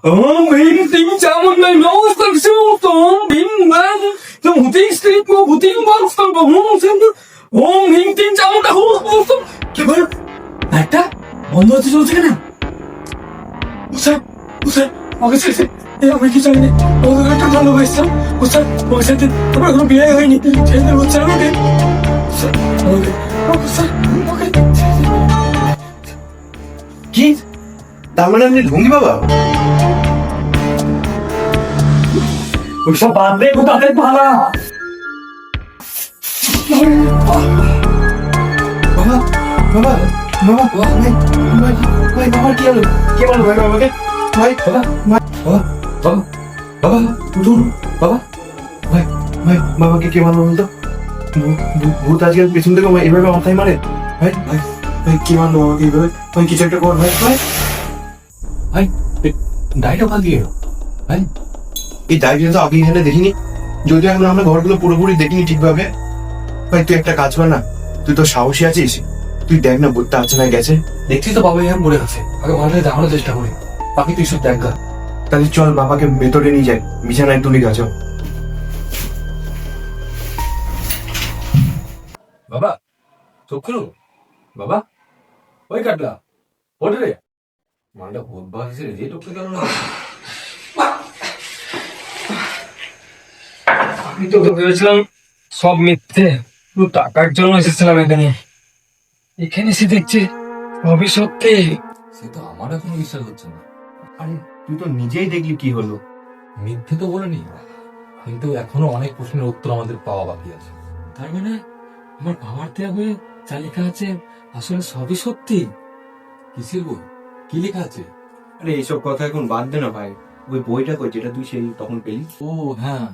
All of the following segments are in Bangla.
Ting chào mừng los tak sum bin ban zum huting street mo huting box tam bo hum sem hing ting chào mừng hu কি বল একটা বন্ধ হতে চলছে কেন উস্তাদ উস্তাদ ওকে ছেড়ে আমি কি জানি ওদের একটা ভালোবাসতাম উস্তাদ ওকে সাথে আমার কোনো বিয়ে হয়নি ছেড়ে হচ্ছে আমাকে কি তার মানে আপনি ঢঙ্গি বাবা? ওইসব বাদ দে তাদের ভাড়া বাবা বাবা বাবা ভাই ভাই ভাই বাবার কি হলো? কে বলো ভাই বাবাকে? ভাই বাবা বাবা বাবা বাবা উঠুন বাবা ভাই ভাই বাবাকে কে মারলো বলতো? ভূত আজকে পেছন থেকে এভাবে মাথায় মারে? ভাই ভাই ভাই কি মারলো বাবাকে এইভাবে? ভাই কিছু একটা কর ভাই ভাই ভাই ডাইটা ভাগিয়ে ভাই এই ডাইরিটা তো আগে এখানে দেখিনি, যদিও এখন আমরা ঘরগুলো পুরোপুরি দেখিনি ঠিকভাবে। ভাই তুই একটা কাজ কর না, তুই তো সাহসী আছিস, তুই দেখ না ভূতটা আছে না গেছে। দেখছি তো বাবা এখন মরে আছে, আগে ভালো দেখানোর চেষ্টা করি, বাকি তুই সব দেখ গা। তাহলে চল বাবাকে ভেতরে নিয়ে যাই, বিছানায় তুলি গাছ। বাবা চোখ খুলো বাবা, ওই কাটলা ওঠ রে, মালটা ভূত বাসে রে, যে টুকতে গেল না। আমি তো ভেবেছিলাম সব মিথ্যে, শুধু টাকার জন্য এসেছিলাম এখানে, এখানে এসে দেখছি সবই সত্যি। সে তো আমার এখনো বিশ্বাস হচ্ছে না। আরে তুই তো নিজেই দেখলি কি হলো। মিথ্যে তো বলেনি, কিন্তু এখনো অনেক প্রশ্নের উত্তর আমাদের পাওয়া বাকি আছে। তার মানে আমার বাবার দেওয়া বইয়ে যা লেখা আছে আসলে সবই সত্যি? কিসের বই, কি লেখা আছে? আরে এইসব কথা এখন বাদ দে না ভাই, ওই বইটা কই যেটা তুই সেই তখন পেলি? ও হ্যাঁ,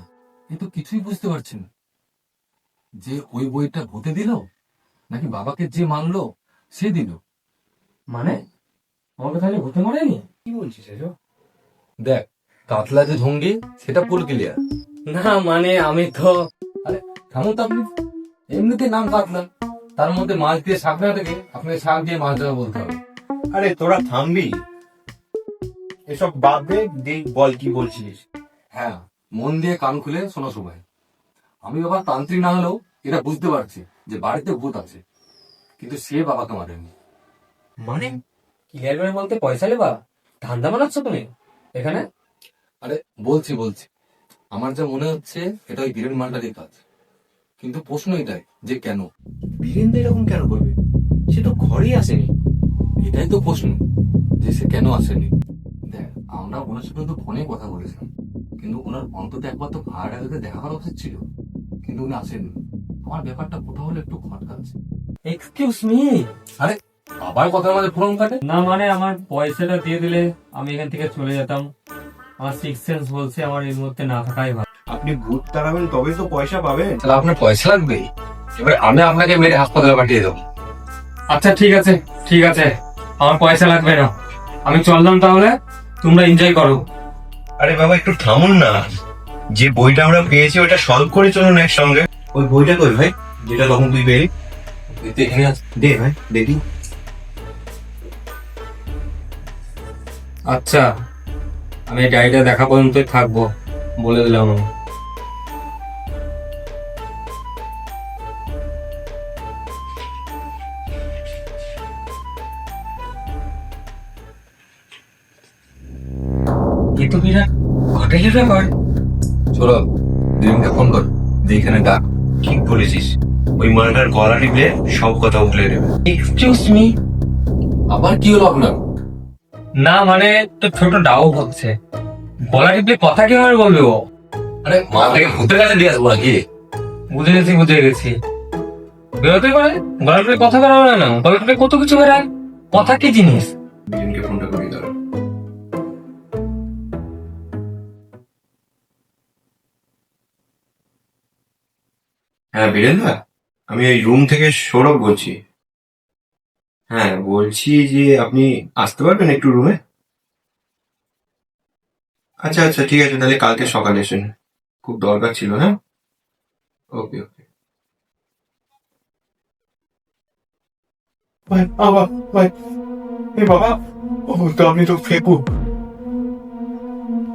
এ তো কিছুই বুঝতে পারছি না, যে ওই বইটা ভূতে দিল নাকি বাবাকে যে মানলো সে দিল। মানে আমাকে তাহলে ভূতে মারেনি? কি বলছিস এসব? দেখ কাতলা যে ঢঙ্গি সেটা পুরো ক্লিয়ার না, মানে আমি তো, আরে থামুন তো আপনি, এমনিতে নাম কাতলা, তার মধ্যে মাছ দিয়ে শাক না থেকে আপনাকে শাক দিয়ে মাছ দেওয়া বলতে হবে। আরে তোরা থামবি, এসব বাদ দে, দেখ বল কি বলছিস। হ্যাঁ, মন দিয়ে কান খুলে শোনো সবাই, আমি বাবা তান্ত্রিক না হলেও এটা বুঝতে পারছি যে বাড়িতে ভূত আছে, কিন্তু সে বাবাকে মারেনি। মানে ক্লিয়ার করে বলতে পয়সা লেবা ধান্দা বানাচ্ছ তুমি এখানে? আরে বলছি বলছি, আমার যা মনে হচ্ছে এটা ওই বীরেন মালটারই কাজ, কিন্তু প্রশ্ন এটাই যে কেন? বীরেন্দ্র এরকম কেন করবে? সে তো ঘরেই আসেনি। এটাই তো প্রশ্ন, যে সে কেন আসেনি। দেখ আমরা ওনার সাথে তো ফোনে কথা বলেছিলাম, কিন্তু ওনার অন্তত একবার তো ভাড়াটা দেখা করা উচিত ছিল, কিন্তু উনি আসেননি। আমার ব্যাপারটা কোথাও হলে একটু খটকাচ্ছে। Excuse me. আরে আবার কথার মাঝে ফোন কাটে না মানে আমার পয়সাটা দিয়ে দিলে আমি এখান থেকে চলে যেতাম, আমার সিক্স সেন্স বলছে আমার এর মধ্যে না থাকাই ভালো। আপনি ভূত তাড়াবেন তবেই তো পয়সা পাবেন। তাহলে আপনার পয়সা লাগবে, এবার আমি আপনাকে মেরে হাসপাতালে পাঠিয়ে দেবো। আচ্ছা ঠিক আছে ঠিক আছে, আমার পয়সা লাগবে না, আমি চললাম তাহলে, তোমরা এনজয় করো। আরে বাবা একটু থামুন না, যে বইটা আমরা পেয়েছি ওটা সলভ করে চলুন একসঙ্গে। ওই বইটা কই ভাই, যেটা তখন তুই পেলি? এখানে আছে। দে ভাই দেখি। আচ্ছা আমি এই ডায়েরিটা দেখা পর্যন্তই থাকবো, বলে দিলাম আমি। এ তো বিরাট ঘটের ব্যাপার। চলো দিদিনকে ফোন কর, দিয়ে এখানে ডাক। ঠিক বলেছিস, ওই মালটার গলা টিপলে সব কথা উগলে নেবে। Excuse me. আবার কি হলো আপনার? না মানে তো ছোট ডাউট হচ্ছে, গলা টিপলে কথা কিভাবে বলবে ও? আরে মালটাকে ভূতের কাছে দিয়ে আসবো নাকি? বুঝে গেছি বুঝে গেছি, বেরোতে পারে গলা টিপলে কথা বেরোবে না, গলা টিপলে কত কিছু বেরায়, কথা কি জিনিস? দিদিনকে ফোনটা করিয়ে দাও। হ্যাঁ বীরেন্দ্র, আমি ওই রুম থেকে সৌরভ বলছি। হ্যাঁ বলছি যে আপনি আসতে পারবেন একটু রুমে? আচ্ছা আচ্ছা ঠিক আছে, তাহলে কালকে সকালে এসেন, খুব দরকার ছিল। হ্যাঁ ওকে ওকে। ভাই বাবা ভাই, এ বাবা, ও তো আপনি তো ফেকু।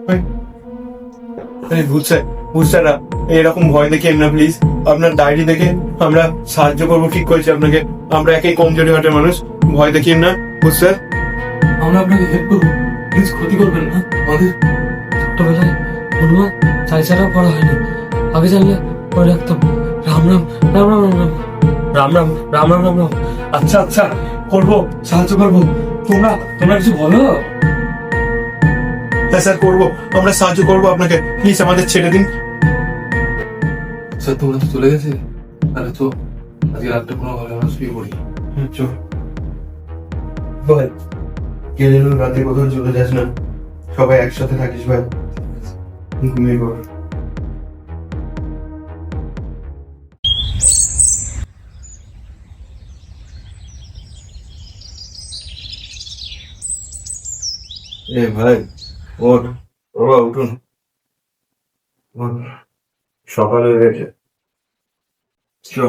ভাই আরে বুঝছারা এরকম ভয় দেখিয়ে না প্লিজ। আপনার ডায়েরি দেখে আমরা সাহায্য করবো, ঠিক করেছি আপনাকে। আমরা একই কমজোরি হাটের মানুষ, ভয় দেখিয়ে না বুঝছে। আমরা আপনাকে হেল্প করবো, প্লিজ ক্ষতি করবেন না আমাদের। ছোট্টবেলায় হনুমান চালিসাটাও পড়া হয়নি, আগে জানলে পরে রাখতাম। রাম রাম রাম রাম রাম রাম রাম রাম রাম রাম রাম রাম। আচ্ছা আচ্ছা, করবো, সাহায্য করবো। তোমরা কিছু বলো। হ্যাঁ স্যার করবো, আমরা সাহায্য করবো আপনাকে, প্লিজ আমাদের ছেড়ে দিন। স্যার তোমরা তো চলে গেছে, তাহলে তো আজকে রাতটা কোনোভাবে আমরা শুয়ে পড়ি। চল ভাই, কে যেন রাতে কোথাও চলে যাস না, সবাই একসাথে থাকিস ভাই। ঘুমিয়ে পড়। এ ভাই ওঠ, বাবা উঠুন, উঠ। সকাল হয়ে গেছে, চল।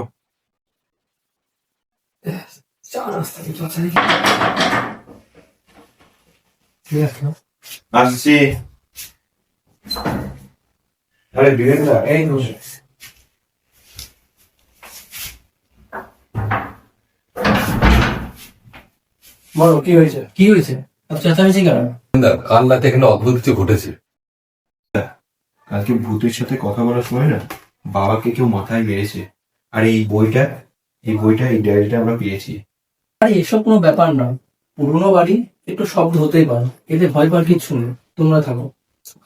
চা নাস্তা কিছু আছে নাকি? ঠিক আছে। আসছি। আরে বীরেন্দ্রা, এই বসে। বলো কি হয়েছে? কি হয়েছে? চেঁচামেচি কেন? কাল রাতে এখানে অদ্ভুত কিছু ঘটেছে। কালকে ভূতের সাথে কথা বলার সময় না বাবাকে কেউ মাথায় মেরেছে। আর এই ডায়েরিটা আমরা পেয়েছি। আরে এসব কোনো ব্যাপার না, পুরোনো বাড়ি, একটু শব্দ হতেই পারে, এতে ভয় পাওয়ার কিছু নেই। তোমরা থাকো।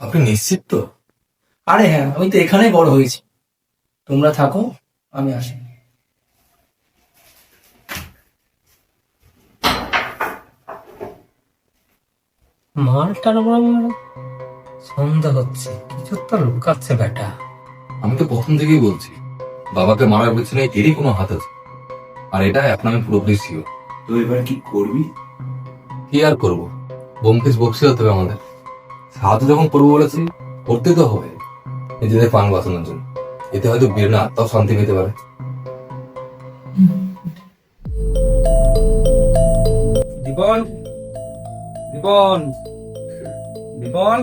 আপনি নিশ্চিত তো? আরে হ্যাঁ, আমি তো এখানেই বড় হয়েছি। তোমরা থাকো, আমি আসি। মালটার সন্দেহ হচ্ছে, কিছু তো লুকাচ্ছে বেটা। আমি তো প্রথম থেকেই বলছি বাবাকে মারার পেছনে এরই কোনো হাত আছে, আর এটা এখন আমি পুরোপুরি শিওর। তো এবার কি করবি? কি আর করবো, বোমকেশ বক্সি হতে হবে আমাদের। সাহায্য যখন করবো বলেছি, করতে তো হবে নিজেদের প্রাণ বাঁচানোর জন্য। এতে হয়তো বীরের আত্মাও শান্তি পেতে পারে। দীপন, দীপন, দীপন।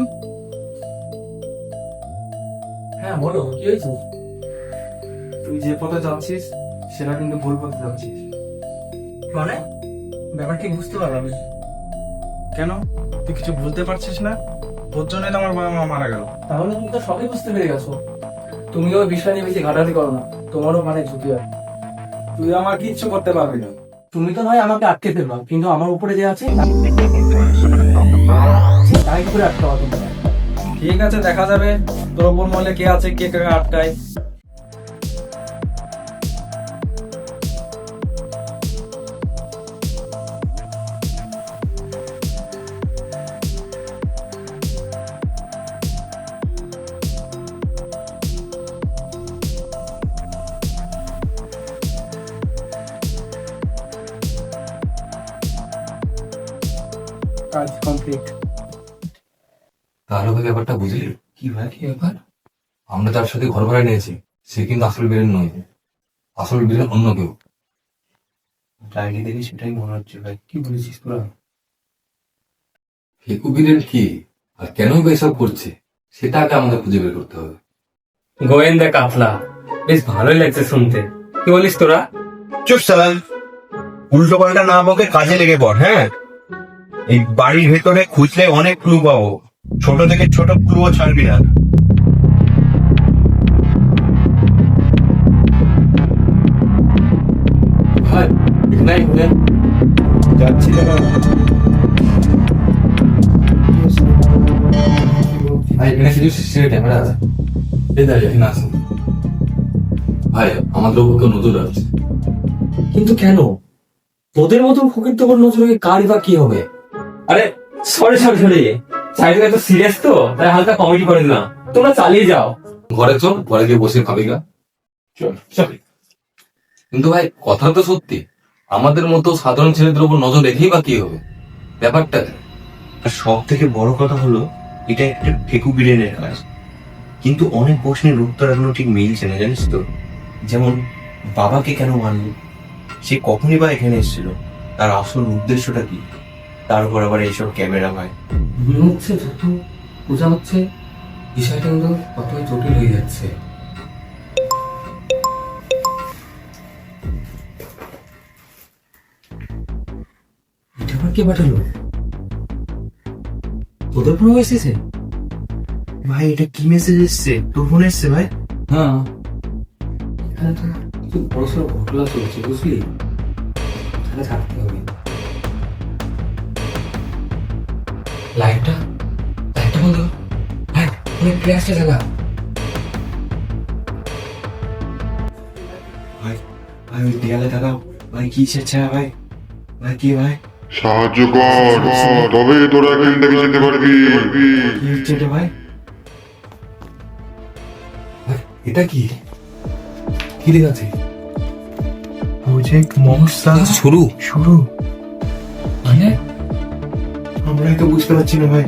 হ্যাঁ বলো, কি হয়েছে? তুই যে পথে যাচ্ছিস সেটা কিন্তু ভুল পথে যাচ্ছিস। মানে ব্যাপার কি বুঝতে পারলাম না। কেন, তুই কিছু বুঝতে পারছিস না? তোর জন্যই তো আমার বাবা মা মারা গেল। তাহলে তুমি তো সবই বুঝতে পেরে গেছো। তুমিও বিষয় নিয়ে বেশি ঘাটাঘাটি করো না, তোমারও মানে ঝুঁকি হয়। তুই আমার কিচ্ছু করতে পারবি না। তুমি তো নয় আমাকে আটকে ফেলবা, কিন্তু আমার উপরে যে আছে তাই করে আটকে পাবো। ঠিক আছে, দেখা যাবে তোর ওপর মহলে কে আছে, কে কাকে আটকায়। কাজ কমপ্লিট। তাহলে ওই ব্যাপারটা বুঝলি? কি ভাই? কি ব্যাপার? আমরা তার সাথে ঘর ভাড়া নিয়েছি, সে কিন্তু আসল বীরেন নয়, আসল বীরেন অন্য কেউ। ডায়েরি দেখে সেটাই মনে হচ্ছে ভাই। কি বলেছিস তোরা? ফেকু বীরেন কি আর কেনই বা এসব করছে সেটা আগে আমাদের খুঁজে বের করতে হবে। গোয়েন্দা কাফলা, বেশ ভালোই লাগছে শুনতে। কি বলিস তোরা? চুপ সালাম, উল্টো পাল্টা না বকে কাজে লেগে পড়। হ্যাঁ, এই বাড়ির ভেতরে খুঁজলে অনেক ক্লু পাবো, ছোট থেকে ছোট ক্লুও ছাড়বি না। ভাই এখানেই হলেন, যাচ্ছি দাদা। ভাই এখানে কিছু সিসিটিভি ক্যামেরা আছে, এই দাঁড়িয়ে এখানে আসুন। ভাই আমাদের উপর কেউ নজর রাখছে। কিন্তু কেন? তোদের মতন ফকির তোর নজরে কার বা কি হবে? আরে সরি সরি সরি, চাইলে তো সিরিয়াস তো, তাই হালকা কমেডি করে দিলাম। তোমরা চালিয়ে যাও। ঘরে চল, ঘরে গিয়ে বসে খাবি গা। চল চল। কিন্তু ভাই কথা তো সত্যি, আমাদের মতো সাধারণ ছেলেদের উপর নজর রেখেই বা কি হবে ব্যাপারটা? আর সব থেকে বড় কথা হলো এটা একটা ফেকু বিলেনের কাজ, কিন্তু অনেক প্রশ্নের উত্তর এখনো ঠিক মিলছে না, জানিস তো। যেমন বাবাকে কেন মারলো, সে কখনই বা এখানে এসেছিল, তার আসল উদ্দেশ্যটা কি, তার উপর আবার এইসব ক্যামেরা ভাই। মনে হচ্ছে যত বোঝা হচ্ছে বিষয়টা কিন্তু কতই জটিল হয়ে যাচ্ছে। এটা আবার কে পাঠালো? তোদের ফোনে এসেছে? ভাই এটা কি মেসেজ এসছে? তোর ফোনে এসছে ভাই? হ্যাঁ, এখানে তো কিছু বড় সড়ো ঘটনা চলছে, বুঝলি? তাহলে থাকতে হবে। লাইটটা বন্ধ কর। ভাই অনেক ফ্ল্যাশটা জ্বালা। ভাই ভাই ওই দেয়ালে তাকাও। ভাই কি ইচ্ছা ভাই? ভাই কি ভাই? সাহায্য কর, তবে তোরা এখান থেকে যেতে পারবি। কি হচ্ছে এটা ভাই? ভাই, এটা কি কি লেখা আছে? প্রজেক্ট মনসা শুরু শুরু। মানে আমরাই তো বুঝতে পারছি না ভাই।